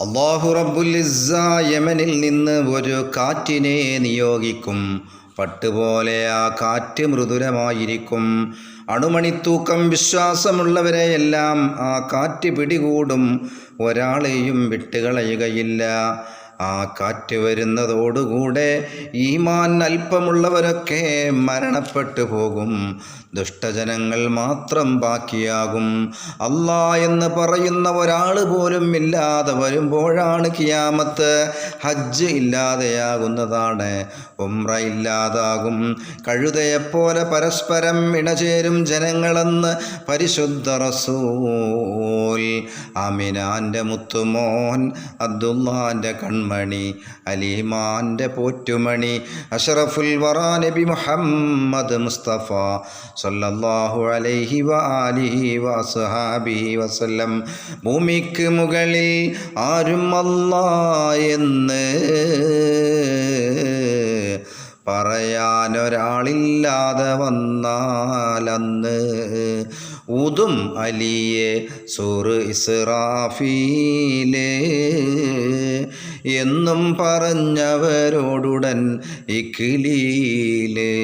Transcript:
അല്ലാഹു റബ്ബുൽ ഇസ്സ യമനിൽ നിന്ന് ഒരു കാറ്റിനെ നിയോഗിക്കും. പട്ടുപോലെ ആ കാറ്റ് മൃദുലമായിരിക്കും. അണുമണിത്തൂക്കം വിശ്വാസമുള്ളവരെയെല്ലാം ആ കാറ്റ് പിടികൂടും. ഒരാളെയും വിട്ടുകളയുകയില്ല. ആ കാറ്റ് വരുന്നതോടുകൂടെ ഈമാൻ അല്പമുള്ളവരൊക്കെ മരണപ്പെട്ടു പോകും. ദുഷ്ടജനങ്ങൾ മാത്രം ബാക്കിയാകും. അല്ലാ എന്ന് പറയുന്ന ഒരാൾ പോലും ഇല്ലാതെ വരുമ്പോഴാണ് ഖിയാമത്ത്. ഹജ്ജ് ഇല്ലാതെയാകുന്നതാണ്, ഉംറ ഇല്ലാതാകും. കഴുതയെപ്പോലെ പരസ്പരം ഇണചേരും ജനങ്ങളെന്ന് പരിശുദ്ധ റസൂൽ. ആമിനാൻ്റെ മുത്തുമോൻ, അബ്ദുല്ലാൻ്റെ കൺമണി, അലിമാൻ്റെ പോറ്റുമണി, അഷ്റഫുൽ വറാ നബി മുഹമ്മദ് മുസ്തഫ സല്ലല്ലാഹു അലൈഹി വആലിഹി വസഹാബിഹി വസല്ലം. ഭൂമിക്ക് മുകളിൽ ആരും അല്ലാഹ് എന്ന് പറയാനൊരാളില്ലാതെ വന്നാലന്ന് ഊതും അലിയെ സൂറ് ഇസ്റാഫീലേ എന്നും പറഞ്ഞവരോടുടൻ ഇഖ്ലീലേ.